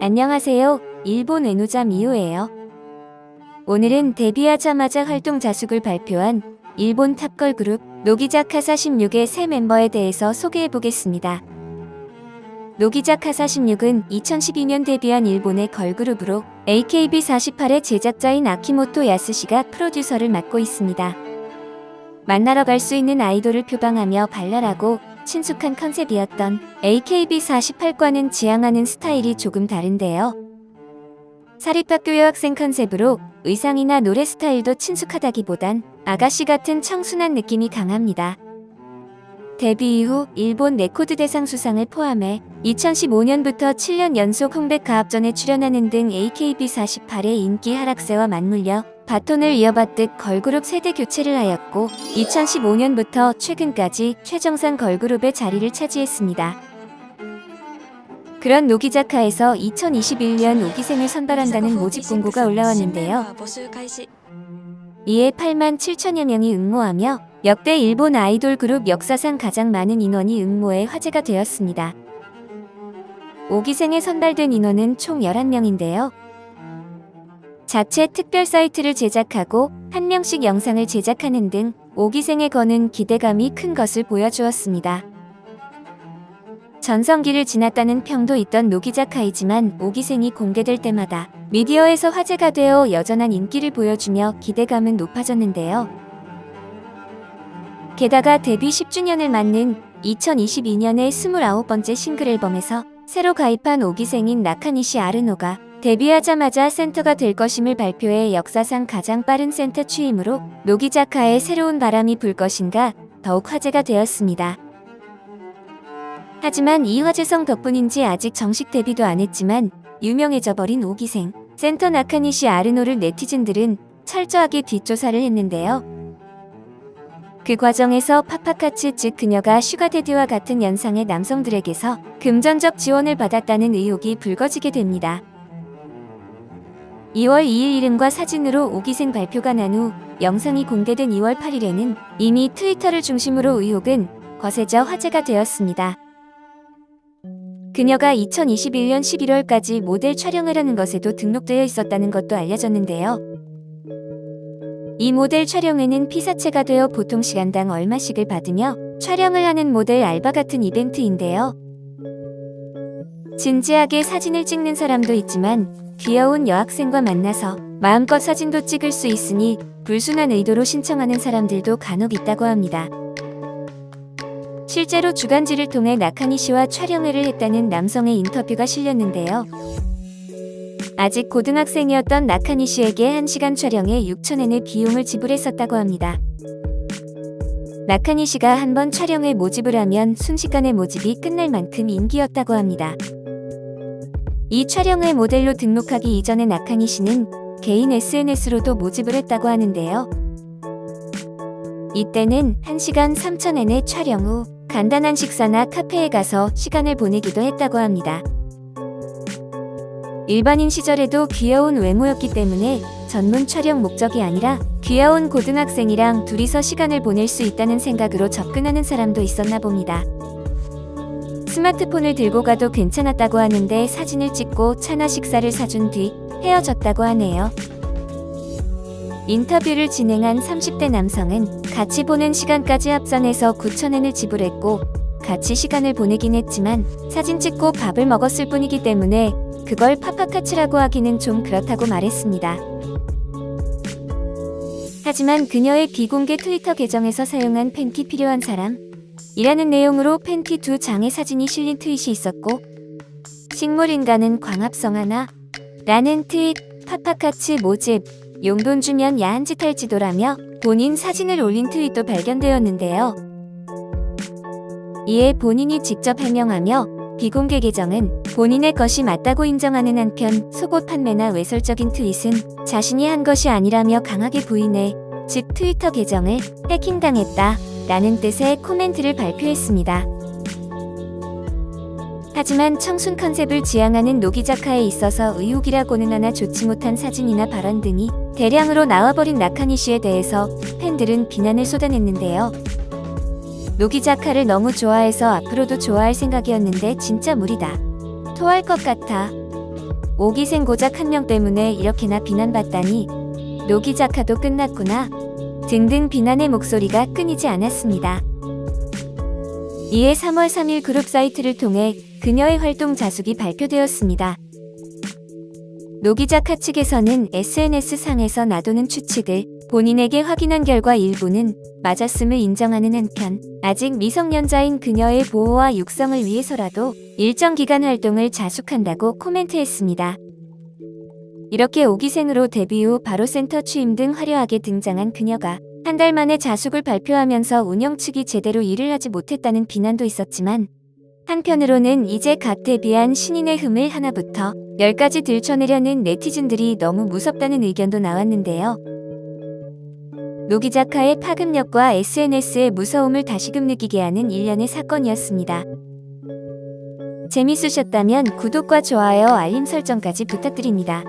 안녕하세요. 일본 애노자 미호예요. 오늘은 데뷔하자마자 활동 자숙을 발표한 일본 탑걸 그룹 노기자카 46의 새 멤버에 대해서 소개해보겠습니다. 노기자카 46은 2012년 데뷔한 일본의 걸그룹으로 AKB48의 제작자인 아키모토 야스시가 프로듀서를 맡고 있습니다. 만나러 갈 수 있는 아이돌을 표방하며 발랄하고 친숙한 컨셉이었던 AKB48과는 지향하는 스타일이 조금 다른데요. 사립학교 여학생 컨셉으로 의상이나 노래 스타일도 친숙하다기보단 아가씨 같은 청순한 느낌이 강합니다. 데뷔 이후 일본 레코드 대상 수상을 포함해 2015년부터 7년 연속 홈백 가합전에 출연하는 등 AKB48의 인기 하락세와 맞물려 바톤을 이어받듯 걸그룹 세대 교체를 하였고 2015년부터 최근까지 최정상 걸그룹의 자리를 차지했습니다. 그런 노기자카에서 2021년 5기생을 선발한다는 모집 공고가 올라왔는데요. 이에 8만 7천여 명이 응모하며 역대 일본 아이돌 그룹 역사상 가장 많은 인원이 응모해 화제가 되었습니다. 5기생에 선발된 인원은 총 11명인데요. 자체 특별 사이트를 제작하고 한 명씩 영상을 제작하는 등 5기생에 거는 기대감이 큰 것을 보여주었습니다. 전성기를 지났다는 평도 있던 노기자카이지만 5기생이 공개될 때마다 미디어에서 화제가 되어 여전한 인기를 보여주며 기대감은 높아졌는데요. 게다가 데뷔 10주년을 맞는 2022년의 29번째 싱글 앨범에서 새로 가입한 5기생인 나카니시 아르노가 데뷔하자마자 센터가 될 것임을 발표해 역사상 가장 빠른 센터 취임으로 노기자카에 새로운 바람이 불 것인가 더욱 화제가 되었습니다. 하지만 이 화제성 덕분인지 아직 정식 데뷔도 안 했지만 유명해져 버린 5기생 센터 나카니시 아르노를 네티즌들은 철저하게 뒷조사를 했는데요. 그 과정에서 파파카츠 즉 그녀가 슈가데디와 같은 연상의 남성들에게서 금전적 지원을 받았다는 의혹이 불거지게 됩니다. 2월 2일 이름과 사진으로 5기생 발표가 난 후 영상이 공개된 2월 8일에는 이미 트위터를 중심으로 의혹은 거세져 화제가 되었습니다. 그녀가 2021년 11월까지 모델 촬영을 하는 것에도 등록되어 있었다는 것도 알려졌는데요. 이 모델 촬영회는 피사체가 되어 보통 시간당 얼마씩을 받으며 촬영을 하는 모델 알바 같은 이벤트인데요. 진지하게 사진을 찍는 사람도 있지만 귀여운 여학생과 만나서 마음껏 사진도 찍을 수 있으니 불순한 의도로 신청하는 사람들도 간혹 있다고 합니다. 실제로 주간지를 통해 나카니시와 촬영회를 했다는 남성의 인터뷰가 실렸는데요. 아직 고등학생이었던 나카니시에게 1시간 촬영에 6,000엔의 비용을 지불했었다고 합니다. 나카니시가 한번 촬영에 모집을 하면 순식간에 모집이 끝날 만큼 인기였다고 합니다. 이 촬영회 모델로 등록하기 이전에 나카니시는 개인 SNS로도 모집을 했다고 하는데요. 이때는 1시간 3,000엔의 촬영 후 간단한 식사나 카페에 가서 시간을 보내기도 했다고 합니다. 일반인 시절에도 귀여운 외모였기 때문에 전문 촬영 목적이 아니라 귀여운 고등학생이랑 둘이서 시간을 보낼 수 있다는 생각으로 접근하는 사람도 있었나 봅니다. 스마트폰을 들고 가도 괜찮았다고 하는데 사진을 찍고 차나 식사를 사준 뒤 헤어졌다고 하네요. 인터뷰를 진행한 30대 남성은 같이 보낸 시간까지 합산해서 9,000엔을 지불했고 같이 시간을 보내긴 했지만 사진 찍고 밥을 먹었을 뿐이기 때문에 그걸 파파카츠라고 하기는 좀 그렇다고 말했습니다. 하지만 그녀의 비공개 트위터 계정에서 사용한 팬티 필요한 사람 이라는 내용으로 팬티 2장의 사진이 실린 트윗이 있었고 식물인간은 광합성 하나 라는 트윗 파파카츠 모집 용돈 주면 야한 짓 할지도라며 본인 사진을 올린 트윗도 발견되었는데요. 이에 본인이 직접 해명하며 비공개 계정은 본인의 것이 맞다고 인정하는 한편 속옷 판매나 외설적인 트윗은 자신이 한 것이 아니라며 강하게 부인해 즉 트위터 계정을 해킹당했다 라는 뜻의 코멘트를 발표했습니다. 하지만 청순 컨셉을 지향하는 노기자카에 있어서 의혹이라고는 하나 좋지 못한 사진이나 발언 등이 대량으로 나와버린 나카니시에 대해서 팬들은 비난을 쏟아냈는데요. 노기자카를 너무 좋아해서 앞으로도 좋아할 생각이었는데 진짜 무리다. 토할 것 같아. 오기생 고작 1명 때문에 이렇게나 비난받다니 노기자카도 끝났구나 등등 비난의 목소리가 끊이지 않았습니다. 이에 3월 3일 그룹 사이트를 통해 그녀의 활동 자숙이 발표되었습니다. 노기자카 측에서는 SNS상에서 나도는 추측을 본인에게 확인한 결과 일부는 맞았음을 인정하는 한편 아직 미성년자인 그녀의 보호와 육성을 위해서라도 일정 기간 활동을 자숙한다고 코멘트했습니다. 이렇게 5기생으로 데뷔 후 바로 센터 취임 등 화려하게 등장한 그녀가 한 달 만에 자숙을 발표하면서 운영 측이 제대로 일을 하지 못했다는 비난도 있었지만 한편으로는 이제 갓 데뷔한 신인의 흠을 하나부터 10까지 들춰내려는 네티즌들이 너무 무섭다는 의견도 나왔는데요. 노기자카의 파급력과 SNS의 무서움을 다시금 느끼게 하는 일련의 사건이었습니다. 재밌으셨다면 구독과 좋아요, 알림 설정까지 부탁드립니다.